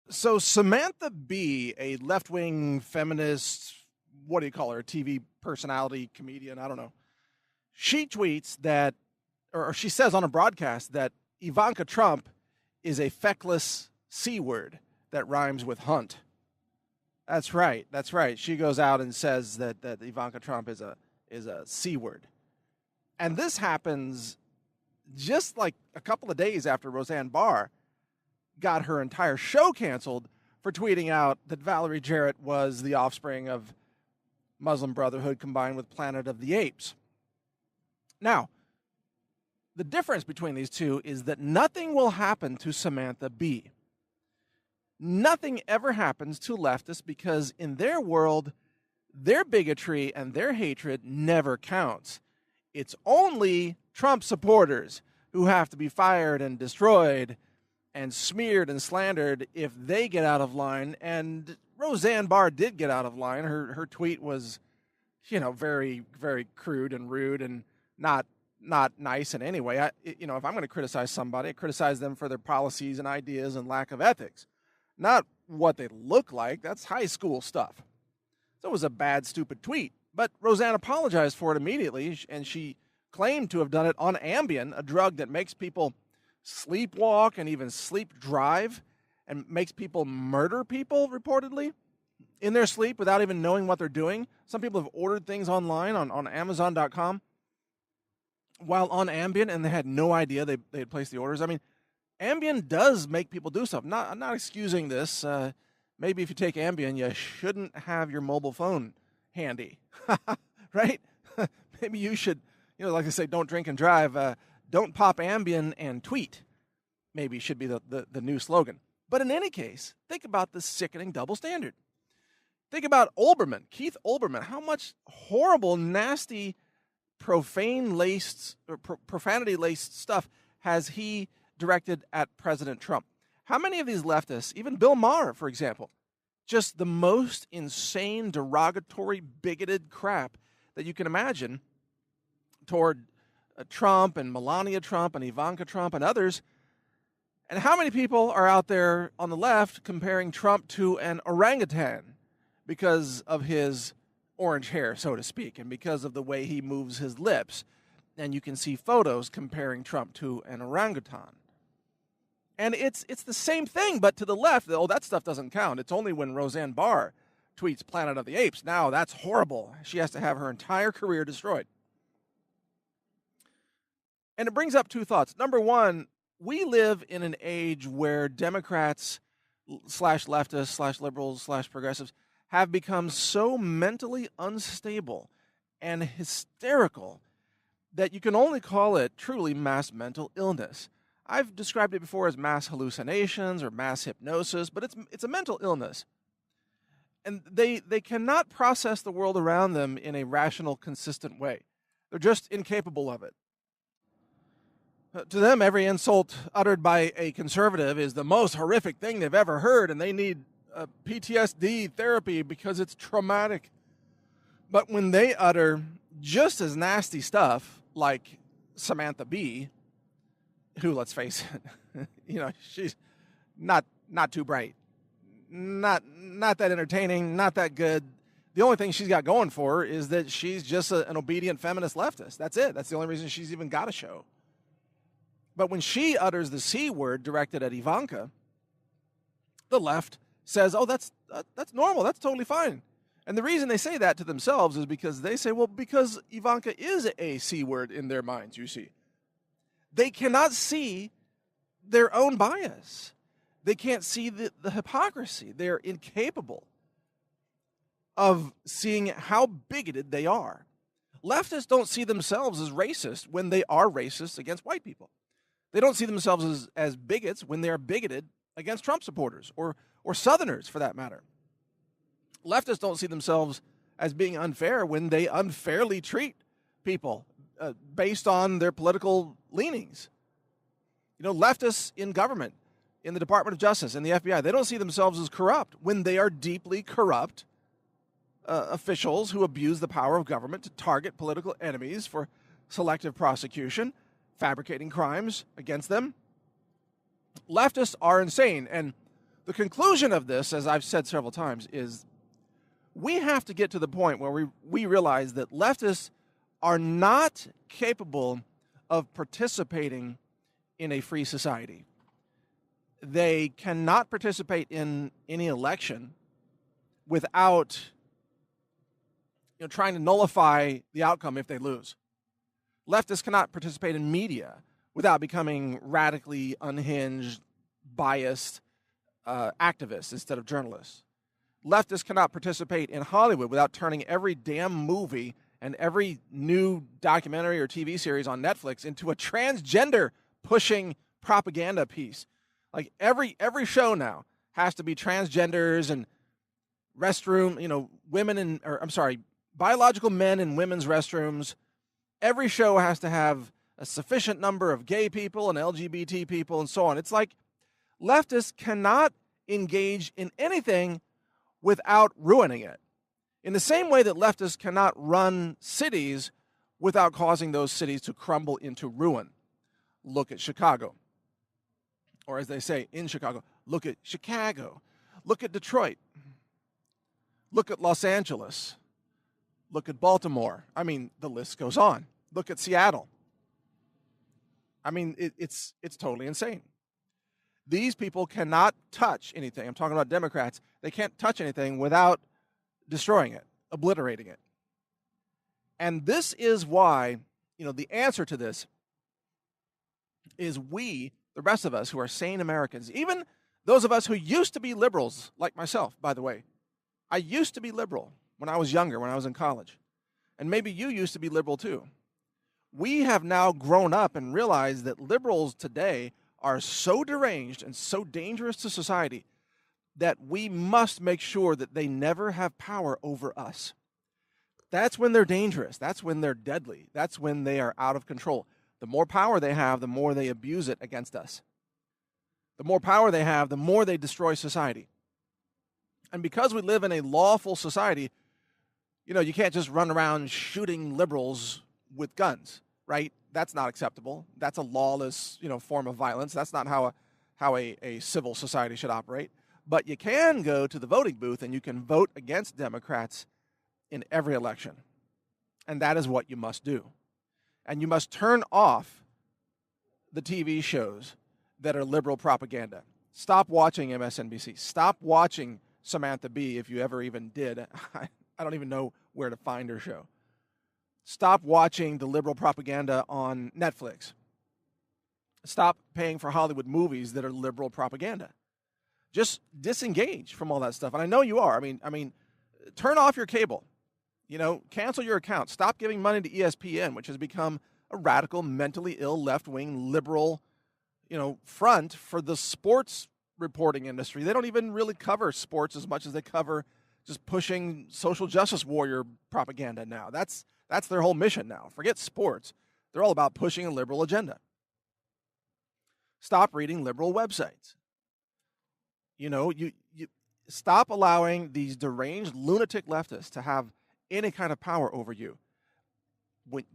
So Samantha Bee, a left-wing feminist, what do you call her, TV personality, comedian, I don't know. She tweets that, or she says on a broadcast that Ivanka Trump is a feckless C word that rhymes with hunt. That's right. That's right. She goes out and says that Ivanka Trump is a C word. And this happens just like a couple of days after Roseanne Barr got her entire show canceled for tweeting out that Valerie Jarrett was the offspring of Muslim Brotherhood combined with Planet of the Apes. Now, the difference between these two is that nothing will happen to Samantha Bee. Nothing ever happens to leftists because in their world, their bigotry and their hatred never counts. It's only Trump supporters who have to be fired and destroyed and smeared and slandered if they get out of line. And Roseanne Barr did get out of line. Her tweet was, very, very crude and rude and not nice in any way. If I'm going to criticize somebody, I criticize them for their policies and ideas and lack of ethics, not what they look like. That's high school stuff. So it was a bad, stupid tweet. But Roseanne apologized for it immediately, and she claimed to have done it on Ambien, a drug that makes people sleepwalk and even sleep drive and makes people murder people, reportedly, in their sleep without even knowing what they're doing. Some people have ordered things online on Amazon.com while on Ambien, and they had no idea they had placed the orders. I mean, Ambien does make people do stuff. I'm not excusing this. Maybe if you take Ambien, you shouldn't have your mobile phone handy, right? Maybe you should, like I say, don't drink and drive. Don't pop Ambien and tweet. Maybe should be the new slogan. But in any case, think about the sickening double standard. Think about Olbermann, Keith Olbermann. How much horrible, nasty, profanity-laced stuff has he directed at President Trump? How many of these leftists, even Bill Maher, for example, just the most insane, derogatory, bigoted crap that you can imagine toward Trump and Melania Trump and Ivanka Trump and others? And how many people are out there on the left comparing Trump to an orangutan because of his orange hair, so to speak, and because of the way he moves his lips? And you can see photos comparing Trump to an orangutan. And it's the same thing, but to the left, that stuff doesn't count. It's only when Roseanne Barr tweets Planet of the Apes. Now, that's horrible. She has to have her entire career destroyed. And it brings up two thoughts. Number one, we live in an age where Democrats / leftists / liberals / progressives have become so mentally unstable and hysterical that you can only call it truly mass mental illness. I've described it before as mass hallucinations or mass hypnosis, but it's a mental illness. And they cannot process the world around them in a rational, consistent way. They're just incapable of it. To them, every insult uttered by a conservative is the most horrific thing they've ever heard, and they need PTSD therapy because it's traumatic. But when they utter just as nasty stuff like Samantha Bee, who, let's face it, she's not too bright, not that entertaining, not that good. The only thing she's got going for her is that she's just an obedient feminist leftist. That's it. That's the only reason she's even got a show. But when she utters the C word directed at Ivanka, the left says, oh, that's normal. That's totally fine. And the reason they say that to themselves is because they say, well, because Ivanka is a C word in their minds, you see. They cannot see their own bias. They can't see the hypocrisy. They're incapable of seeing how bigoted they are. Leftists don't see themselves as racist when they are racist against white people. They don't see themselves as bigots when they're bigoted against Trump supporters or Southerners, for that matter. Leftists don't see themselves as being unfair when they unfairly treat people based on their political leanings. Leftists in government, in the Department of Justice, in the FBI, they don't see themselves as corrupt when they are deeply corrupt officials who abuse the power of government to target political enemies for selective prosecution, fabricating crimes against them. Leftists are insane, and The conclusion of this, as I've said several times, is we have to get to the point where we realize that leftists are not capable of participating in a free society. They cannot participate in any election without trying to nullify the outcome if they lose. Leftists cannot participate in media without becoming radically unhinged, biased activists instead of journalists. Leftists cannot participate in Hollywood without turning every damn movie and every new documentary or TV series on Netflix into a transgender pushing propaganda piece. Like every show now has to be transgenders and restroom, biological men in women's restrooms. Every show has to have a sufficient number of gay people and LGBT people and so on. It's like leftists cannot engage in anything without ruining it. In the same way that leftists cannot run cities without causing those cities to crumble into ruin. Look at Chicago. Or as they say in Chicago, look at Chicago. Look at Detroit. Look at Los Angeles. Look at Baltimore. I mean, the list goes on. Look at Seattle. I mean, it's totally insane. These people cannot touch anything. I'm talking about Democrats. They can't touch anything without destroying it, obliterating it. And this is why, the answer to this is we, the rest of us who are sane Americans, even those of us who used to be liberals, like myself, by the way. I used to be liberal when I was younger, when I was in college. And maybe you used to be liberal too. We have now grown up and realized that liberals today are so deranged and so dangerous to society that we must make sure that they never have power over us. That's when they're dangerous. That's when they're deadly. That's when they are out of control. The more power they have, the more they abuse it against us. The more power they have, the more they destroy society. And because we live in a lawful society, you can't just run around shooting liberals with guns, right? That's not acceptable. That's a lawless, form of violence. That's not how a civil society should operate. But you can go to the voting booth and you can vote against Democrats in every election. And that is what you must do. And you must turn off the TV shows that are liberal propaganda. Stop watching MSNBC. Stop watching Samantha Bee, if you ever even did. I don't even know where to find her show. Stop watching the liberal propaganda on Netflix. Stop paying for Hollywood movies that are liberal propaganda. Just disengage from all that stuff. And I know you are. I mean, turn off your cable. Cancel your account. Stop giving money to ESPN, which has become a radical, mentally ill, left-wing, liberal, front for the sports reporting industry. They don't even really cover sports as much as they cover just pushing social justice warrior propaganda now. That's their whole mission now. Forget sports. They're all about pushing a liberal agenda. Stop reading liberal websites. You stop allowing these deranged lunatic leftists to have any kind of power over you.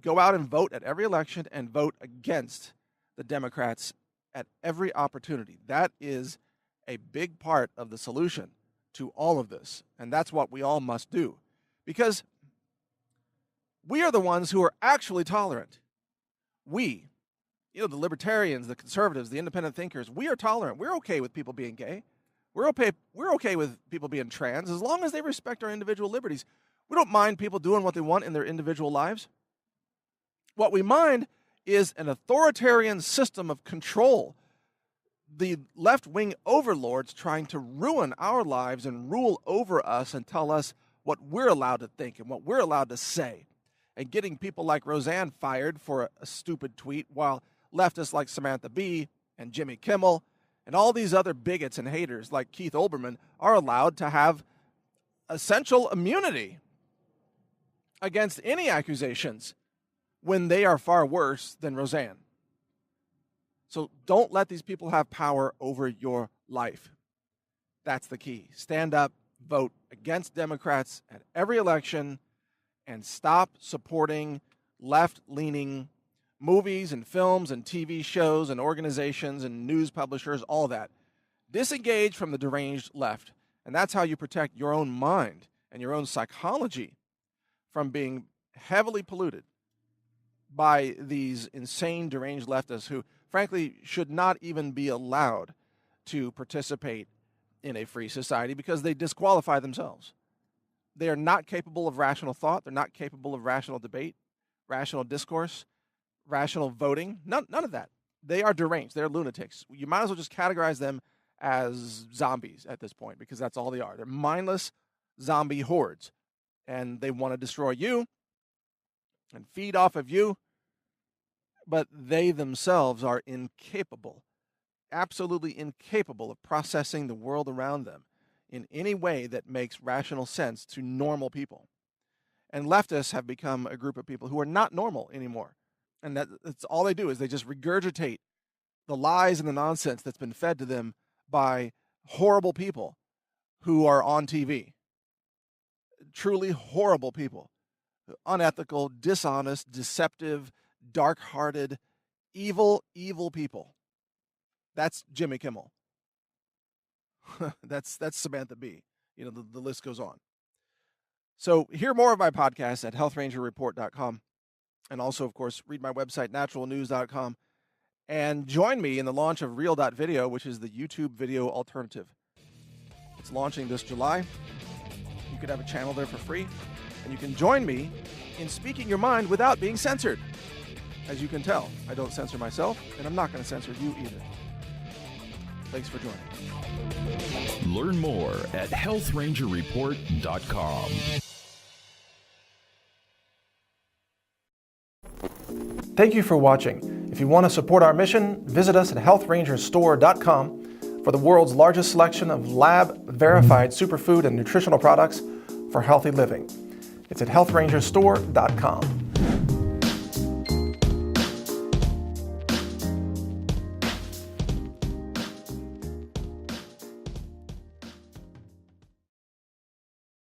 Go out and vote at every election and vote against the Democrats at every opportunity. That is a big part of the solution to all of this. And that's what we all must do. Because we are the ones who are actually tolerant. We, the libertarians, the conservatives, the independent thinkers, we are tolerant. We're okay with people being gay. We're okay with people being trans as long as they respect our individual liberties. We don't mind people doing what they want in their individual lives. What we mind is an authoritarian system of control. The left-wing overlords trying to ruin our lives and rule over us and tell us what we're allowed to think and what we're allowed to say. And getting people like Roseanne fired for a stupid tweet, while leftists like Samantha Bee and Jimmy Kimmel and all these other bigots and haters like Keith Olbermann are allowed to have essential immunity against any accusations when they are far worse than Roseanne. So don't let these people have power over your life. That's the key. Stand up, vote against Democrats at every election, and stop supporting left-leaning movies and films and TV shows and organizations and news publishers, all that. Disengage from the deranged left, and that's how you protect your own mind and your own psychology from being heavily polluted by these insane, deranged leftists who, frankly, should not even be allowed to participate in a free society because they disqualify themselves. They are not capable of rational thought. They're not capable of rational debate, rational discourse, rational voting. None of that. They are deranged. They're lunatics. You might as well just categorize them as zombies at this point because that's all they are. They're mindless zombie hordes, and they want to destroy you and feed off of you, but they themselves are incapable, absolutely incapable of processing the world around them in any way that makes rational sense to normal people. And leftists have become a group of people who are not normal anymore. And that's all they do is they just regurgitate the lies and the nonsense that's been fed to them by horrible people who are on TV. Truly horrible people. Unethical, dishonest, deceptive, dark-hearted, evil people. That's Jimmy Kimmel. That's Samantha Bee. You know, the list goes on. So hear more of my podcasts at healthrangerreport.com. And also, of course, read my website, naturalnews.com. And join me in the launch of Real.video, which is the YouTube video alternative. It's launching this July. You could have a channel there for free. And you can join me in speaking your mind without being censored. As you can tell, I don't censor myself, and I'm not going to censor you either. Thanks for joining. Learn more at healthrangerreport.com. Thank you for watching. If you want to support our mission, visit us at healthrangerstore.com for the world's largest selection of lab-verified superfood and nutritional products for healthy living. It's at healthrangerstore.com.